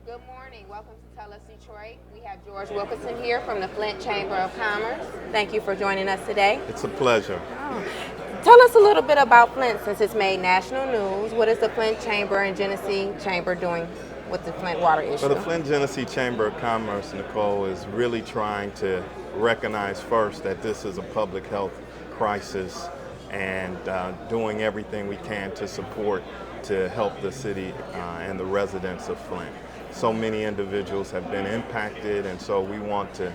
Good morning. Welcome to Tell Us Detroit. We have George Wilkerson here from the Flint Chamber of Commerce. Thank you for joining us today. It's a pleasure. Tell us a little bit about Flint since it's made national news. What is the Flint Chamber and Genesee Chamber doing with the Flint water So issue? the Flint Genesee Chamber of Commerce, Nicole, is really trying to recognize first that this is a public health crisis and doing everything we can to support to help the city and the residents of Flint. So many individuals have been impacted, and so we want to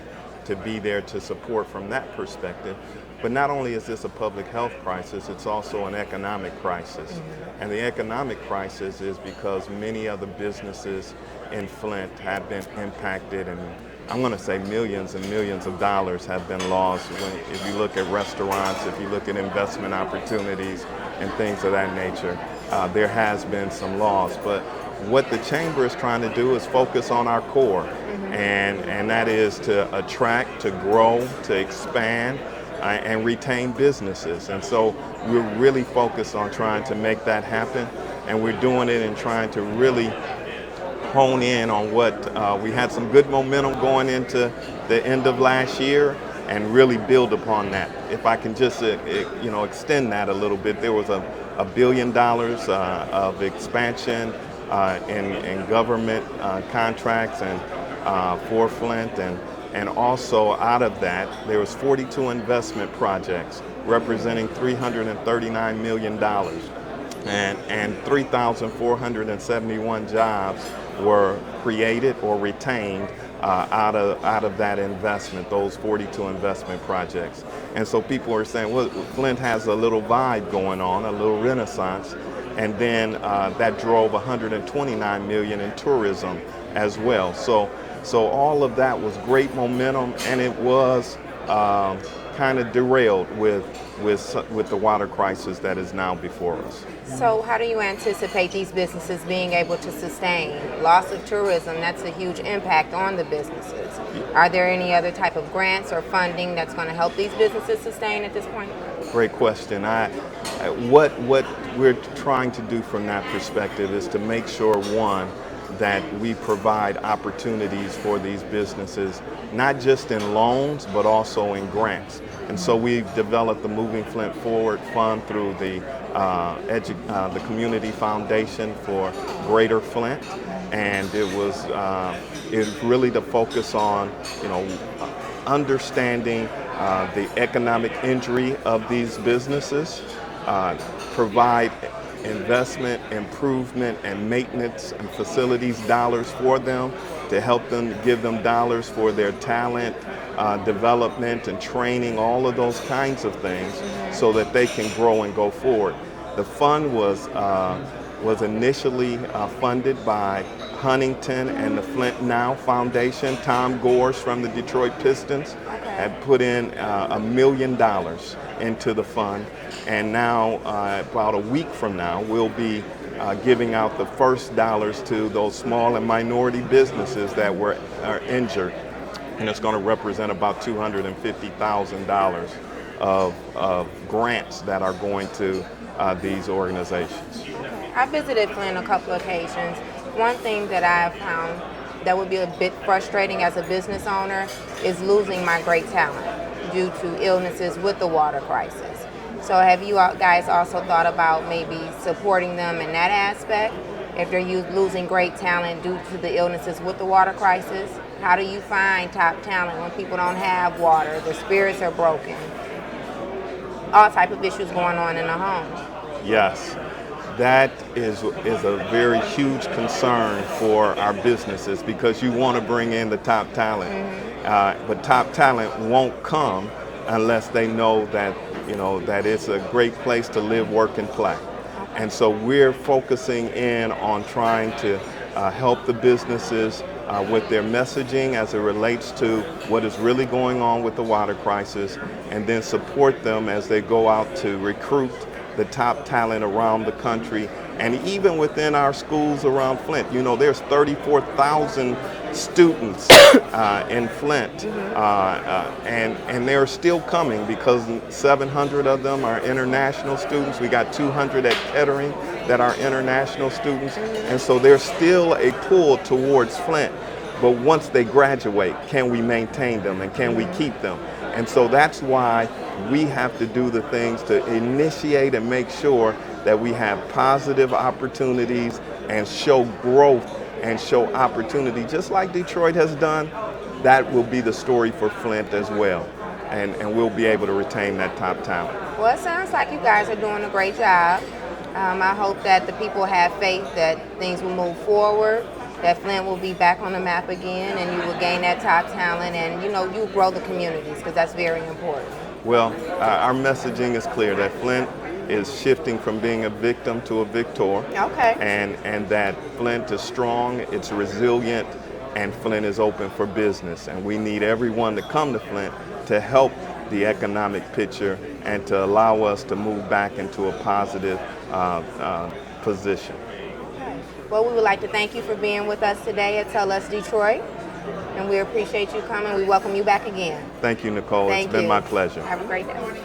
be there to support from that perspective. But not only is this a public health crisis, it's also an economic crisis. And the economic crisis is because many of the businesses in Flint have been impacted, and I'm going to say millions and millions of dollars have been lost. If you look at restaurants, if you look at investment opportunities and things of that nature, there has been some loss. But what the chamber is trying to do is focus on our core, and that is to attract, to grow, to expand, and retain businesses. And so we're really focused on trying to make that happen, and we're doing it and trying to really hone in on what we had some good momentum going into the end of last year and really build upon that. If I can just extend that a little bit, there was $1 billion of expansion in government contracts and for Flint, and also out of that there was 42 investment projects representing $339 million, and 3,471 jobs were created or retained out of that investment, those 42 investment projects. And so people are saying, well, Flint has a little vibe going on, a little renaissance, and then that drove 129 million in tourism as well. So all of that was great momentum, and it was kind of derailed with the water crisis that is now before us. So how do you anticipate these businesses being able to sustain? Loss of tourism, that's a huge impact on the businesses. Are there any other type of grants or funding that's going to help these businesses sustain at this point? Great question. What we're trying to do from that perspective is to make sure, one, that we provide opportunities for these businesses, not just in loans, but also in grants. And so we've developed the Moving Flint Forward Fund through the Community Foundation for Greater Flint, and it was really to focus on, understanding the economic injury of these businesses, provide investment, improvement, and maintenance and facilities dollars for them, to help them, give them dollars for their talent development and training, all of those kinds of things, so that they can grow and go forward. The fund was initially funded by Huntington and the Flint Now Foundation. Tom Gores from the Detroit Pistons had put in $1 million into the fund, and now about a week from now we'll be giving out the first dollars to those small and minority businesses that are injured, and it's going to represent about $250,000 of grants that are going to these organizations. I visited Flint a couple of occasions. One thing that I've found that would be a bit frustrating as a business owner is losing my great talent due to illnesses with the water crisis. So have you guys also thought about maybe supporting them in that aspect? If they're losing great talent due to the illnesses with the water crisis, how do you find top talent when people don't have water, their spirits are broken, all type of issues going on in the home? Yes, that is a very huge concern for our businesses, because you want to bring in the top talent, but top talent won't come unless they know that that it's a great place to live, work, and play. And so we're focusing in on trying to help the businesses with their messaging as it relates to what is really going on with the water crisis, and then support them as they go out to recruit the top talent around the country And even within our schools around Flint, you know, there's 34,000 students in Flint, and they're still coming because 700 of them are international students. We got 200 at Kettering that are international students, and so there's still a pull towards Flint. But once they graduate, can we maintain them and can we keep them? And so that's why we have to do the things to initiate and make sure that we have positive opportunities and show growth and show opportunity, just like Detroit has done. That will be the story for Flint as well. And we'll be able to retain that top talent. Well, it sounds like you guys are doing a great job. I hope that the people have faith that things will move forward, that Flint will be back on the map again, and you will gain that top talent, and you know, you grow the communities, because that's very important. Well, our messaging is clear that Flint is shifting from being a victim to a victor. Okay. And that Flint is strong, it's resilient, and Flint is open for business. And we need everyone to come to Flint to help the economic picture and to allow us to move back into a positive position. Okay. Well, we would like to thank you for being with us today at Tell Us Detroit. And we appreciate you coming. We welcome you back again. Thank you, Nicole. Thank It's been you. my pleasure. Have a great day.